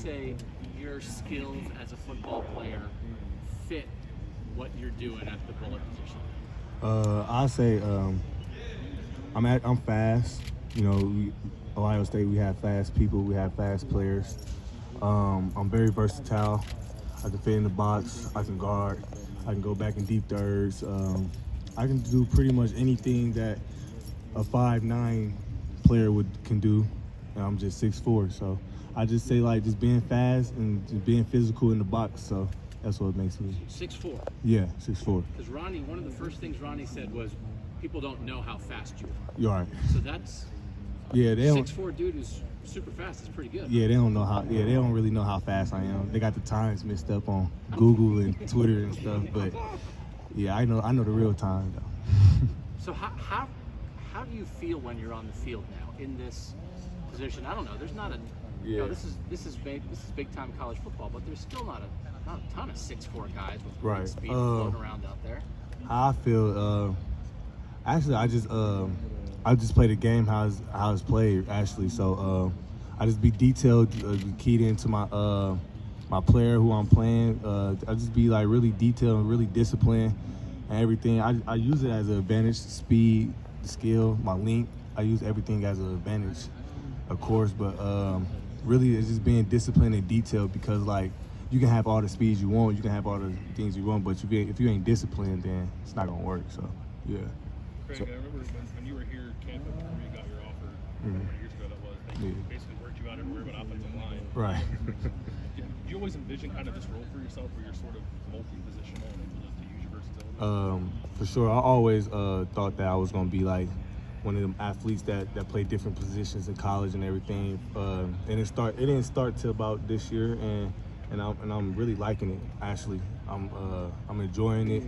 Say your skills as a football player fit what you're doing at the bullet position? I say I'm fast. You know, Ohio State, we have fast people, we have fast players. I'm very versatile. I can fit in the box. I can guard. I can go back in deep thirds. I can do pretty much anything that a 5'9" player can do. And I'm just 6'4", so I just say like just being fast and just being physical in the box. So that's what makes me. 6'4". Yeah, 6'4". Because Ronnie, one of the first things Ronnie said was, people don't know how fast you are. You're right. So that's Yeah, they don't. 6'4" dude who's super fast is pretty good. Yeah, they don't know how. Yeah, they don't really know how fast I am. They got the times mixed up on Google and Twitter and stuff. But yeah, I know the real time though. So how do you feel when you're on the field now in this position? I don't know. There's not a you know, this is big time college football, but there's still not a ton of 6'4" guys with great speed floating around out there. How I feel. Actually, I just play the game how it's played. Actually, so I just be detailed, keyed into my player who I'm playing. I just be like really detailed and really disciplined and everything. I use it as an advantage, speed, skill, my length. I use everything as an advantage, of course, but really it's just being disciplined and detailed, because like you can have all the speeds you want, you can have all the things you want, but if you ain't disciplined, then it's not gonna work. So yeah. Craig, I remember when you were here camping before you got your offer, how many years ago that was, they basically worked you out everywhere but offensive line. Right. Do you always envision kind of this role for yourself where you're sort of multi-positional and able to use your versatility? For sure. I always thought that I was gonna be like one of them athletes that play different positions in college and everything. And it didn't start till about this year, and I'm really liking it. Actually, I'm enjoying it.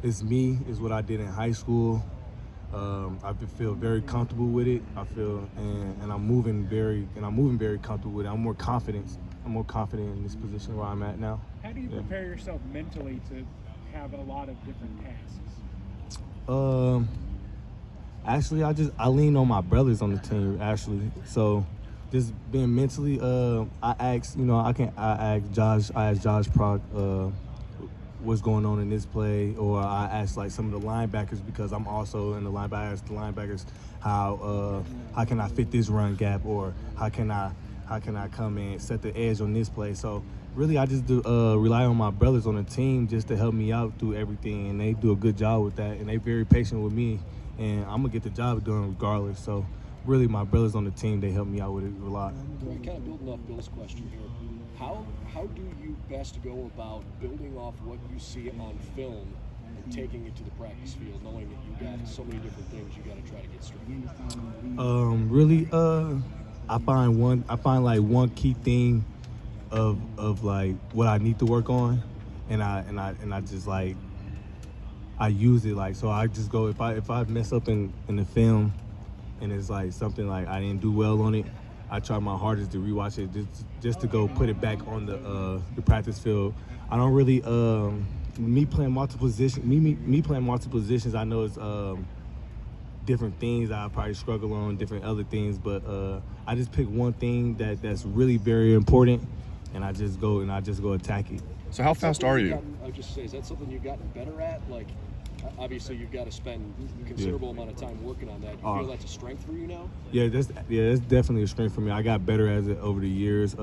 It's me. It's what I did in high school. I feel very comfortable with it. I feel, and I'm moving very comfortable with it. I'm more confident in this position where I'm at now. How do you prepare yourself mentally to have a lot of different tasks? Actually, I lean on my brothers on the team. Actually, so just being mentally, I asked Josh Prock what's going on in this play, or I asked like some of the linebackers, because I'm also in the linebackers, how can I fit this run gap, or how can I come in, set the edge on this play. So really I just do rely on my brothers on the team just to help me out through everything, and they do a good job with that, and they very patient with me, and I'm gonna get the job done regardless. So really my brothers on the team, they help me out with it a lot. Right, kind of building off Bill's question here, how do you best go about building off what you see on film and taking it to the practice field, knowing that you got so many different things you got to try to get straight? Really, I find like one key thing of like what I need to work on, and I just like I use it. Like, so I just go, if I mess up in the film and it's like something like I didn't do well on it, I try my hardest to rewatch it just to go put it back on the practice field. I don't really me playing multiple positions, I know it's different things I probably struggle on, different other things, but I just pick one thing that's really very important, and I just go attack it. So how fast are you? I would just say, is that something you've gotten better at? Like, obviously you've got to spend a considerable amount of time working on that. You feel that's a strength for you now? Yeah, that's definitely a strength for me. I got better at it over the years.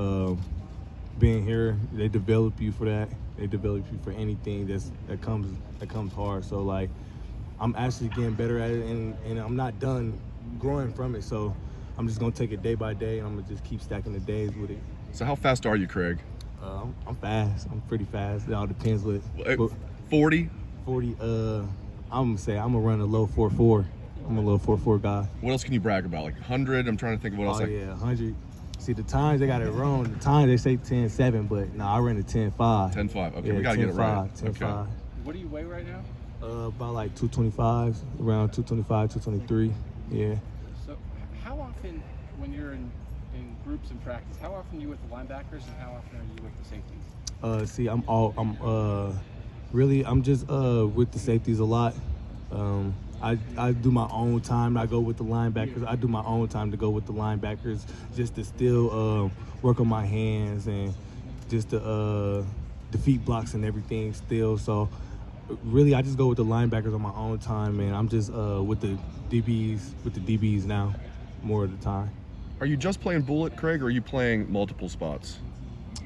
Being here, they develop you for that. They develop you for anything that comes hard. So like, I'm actually getting better at it, and I'm not done growing from it. So I'm just gonna take it day by day, and I'm gonna just keep stacking the days with it. So how fast are you, Craig? I'm fast. I'm pretty fast. It all depends what. 40? 40. I'm gonna say I'm gonna run a low 4.4. I'm a low 4.4 guy. What else can you brag about? Like 100? I'm trying to think of what else. Oh yeah, 100. See, the times they got it wrong. The times they say 10.7, but no, I ran a 10.5. 10.5. Okay, yeah, we gotta get it right. 10.5. Okay. What do you weigh right now? About like 225, around 225, 223. Yeah. So how often, when you're in groups in practice, how often are you with the linebackers and how often are you with the safeties? See, I'm just with the safeties a lot. I do my own time. I go with the linebackers. I do my own time to go with the linebackers just to still work on my hands and just to defeat blocks and everything still. So really, I just go with the linebackers on my own time, and I'm just with the DBs now more of the time. Are you just playing bullet, Craig, or are you playing multiple spots?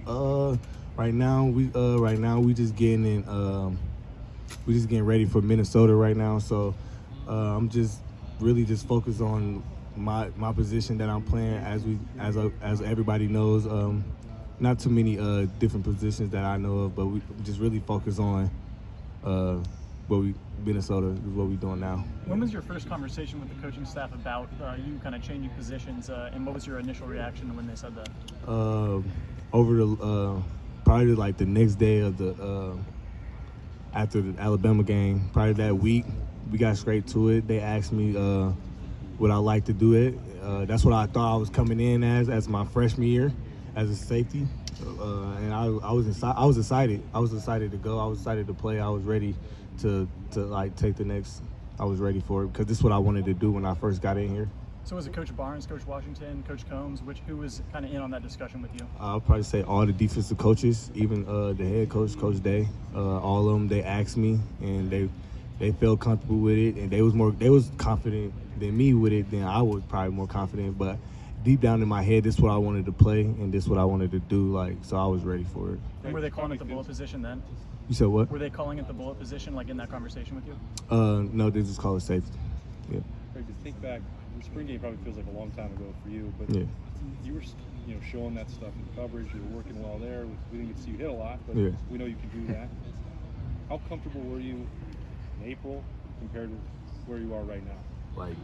Right now we just getting in. We just getting ready for Minnesota right now, so I'm just really just focused on my position that I'm playing. As everybody knows, not too many different positions that I know of, but we just really focus on Minnesota is what we're doing now. When was your first conversation with the coaching staff about you kind of changing positions, and what was your initial reaction when they said that? Over the probably like the next day of the after the Alabama game, probably that week, we got straight to it. They asked me would I like to do it. That's what I thought I was coming in as my freshman year, as a safety, and I was excited. I was excited to go. I was excited to play. I was ready to like take the next. I was ready for it because this is what I wanted to do when I first got in here. So was it Coach Barnes, Coach Washington, Coach Combs? Who was kind of in on that discussion with you? I'll probably say all the defensive coaches, even the head coach, Coach Day, all of them. They asked me, and they felt comfortable with it, and they was confident than me with it. Then I was probably more confident, but deep down in my head, this is what I wanted to play, and this is what I wanted to do. Like, so I was ready for it. And were they calling it the bullet position then? You said what? Were they calling it the bullet position, like in that conversation with you? No, they just call it safety. Yeah. Craig, to think back, the spring game probably feels like a long time ago for you, but Yeah. you were, showing that stuff in coverage. You were working well there. We didn't get to see you hit a lot, but Yeah. we know you can do that. How comfortable were you in April compared to where you are right now? Like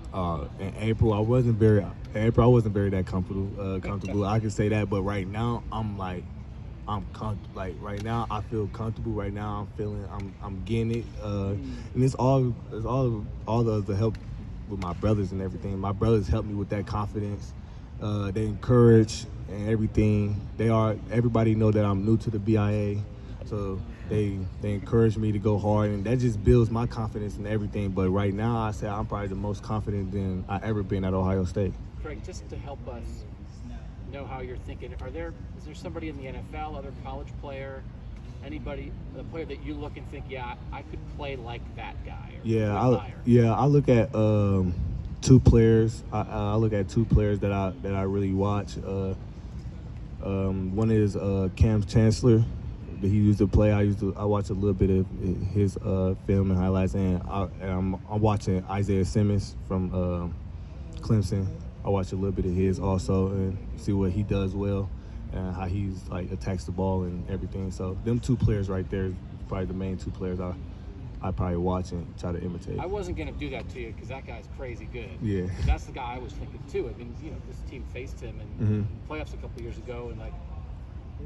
in April, I wasn't very that comfortable. I can say that, but right now I'm comfortable. Like right now I feel comfortable. Right now I'm getting it. And it's all the help with my brothers and everything. My brothers help me with that confidence. They encourage and everything. Everybody know that I'm new to the BIA, so they encourage me to go hard, and that just builds my confidence and everything. But right now, I say I'm probably the most confident than I ever been at Ohio State. Craig, just to help us know how you're thinking, is there somebody in the NFL, other college player, anybody, a player that you look and think, yeah, I could play like that guy? Or I look at two players. I look at two players that I really watch. One is Cam Chancellor. He used to play. I watch a little bit of his film and highlights, and I'm watching Isaiah Simmons from Clemson. I watch a little bit of his also and see what he does well and how he's like attacks the ball and everything. So them two players right there is probably the main two players I probably watch and try to imitate. I wasn't going to do that to you because that guy's crazy good. Yeah. But that's the guy I was thinking too. I mean, this team faced him in playoffs a couple years ago, and like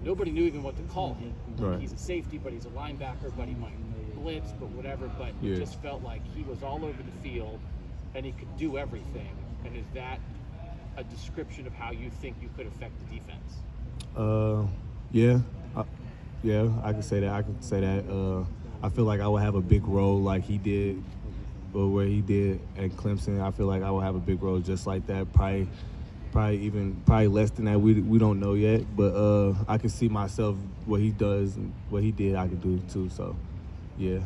nobody knew even what to call him. Right. He's a safety, but he's a linebacker, but he might blitz, but whatever. But Yeah. it just felt like he was all over the field, and he could do everything. And is that a description of how you think you could affect the defense? Yeah, I can say that. I feel like I would have a big role like he did, or where he did at Clemson. I feel like I would have a big role just like that. Probably less than that. We don't know yet, but I can see myself what he does and what he did. I could do too. So, yeah.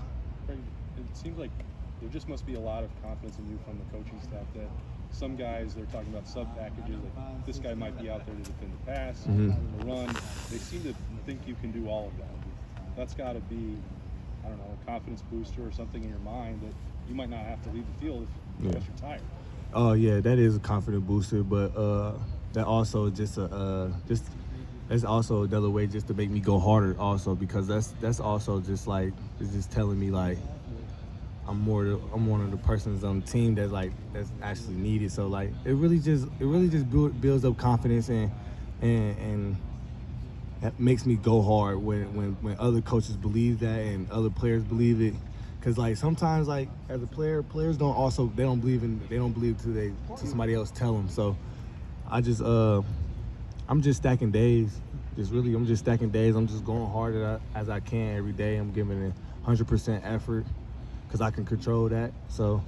Craig, it seems like there just must be a lot of confidence in you from the coaching staff that some guys, they're talking about sub packages, like this guy might be out there to defend the pass, the run. They seem to think you can do all of that. That's got to be, I don't know, a confidence booster or something in your mind that you might not have to leave the field if you're tired. Oh yeah, that is a confident booster, but that also that's also another way just to make me go harder also, because that's also just like it's just telling me like I'm one of the persons on the team that's actually needed. So like it really just builds up confidence and that makes me go hard when other coaches believe that and other players believe it. Cause like sometimes like as a player, players don't believe till somebody else tell them. So I'm just stacking days. I'm just stacking days. I'm just going hard as I can every day. I'm giving it 100% effort. because I can control that. So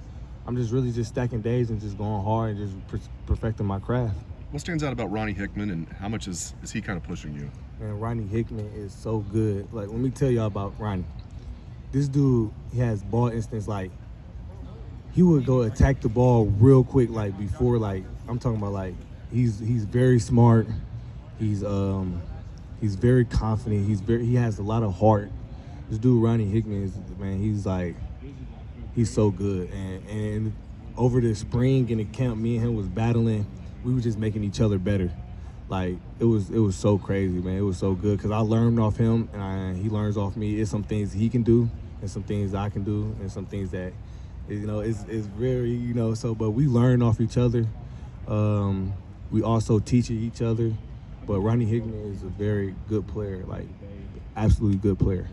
I'm just really just stacking days and just going hard and just perfecting my craft. What stands out about Ronnie Hickman, and how much is he kind of pushing you? And Ronnie Hickman is so good. Like, let me tell y'all about Ronnie. This dude, he has ball instincts. Like, he would go attack the ball real quick. Like before, like I'm talking about, like he's very smart. He's very confident. He has a lot of heart. This dude Ronnie Hickman is, man, he's so good. And over the spring in the camp, me and him was battling. We were just making each other better. Like it was so crazy, man. It was so good because I learned off him and he learns off me. It's some things he can do and some things I can do and some things that, you know, it's very, you know, so, but we learn off each other. We also teach each other. But Ronnie Hickman is a very good player, like absolutely good player.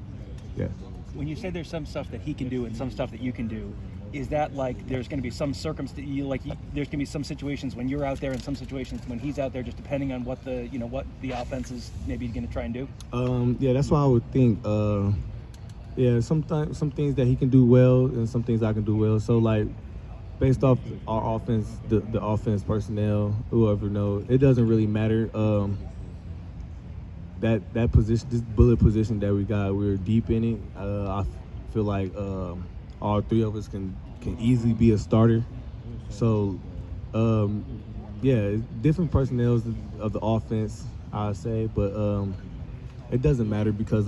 Yeah. When you say there's some stuff that he can do and some stuff that you can do, is that like there's going to be some circumstance, there's going to be some situations when you're out there and some situations when he's out there, just depending on what the offense is maybe going to try and do? Yeah, that's what I would think. Sometimes some things that he can do well and some things I can do well. So like based off our offense, the offense personnel, whoever knows, it doesn't really matter. That position, this bullet position that we got, we're deep in it. I feel like all three of us can easily be a starter. So, different personnel of the offense, I'd say, but it doesn't matter because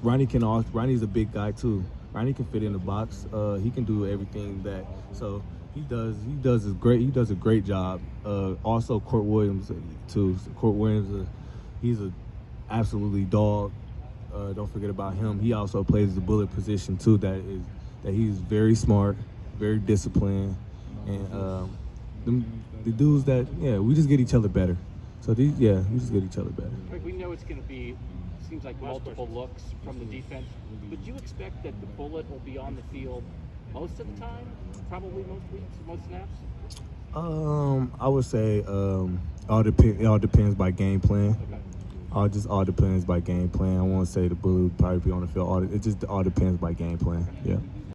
Ronnie's a big guy too. Ronnie can fit in the box. He can do everything that. So he does a great job. Also, Court Williams too. Court Williams, he's a absolutely dog. Don't forget about him. He also plays the bullet position too. That he's very smart, very disciplined, and the dudes that we just get each other better. So we just get each other better. Greg, we know it's going to be, seems like multiple looks from the defense. Would you expect that the bullet will be on the field most of the time? Probably most weeks, most snaps? I would say it all depends by game plan. All depends by game plan. I won't say the bullet would probably be on the field. It just all depends by game plan. Yeah.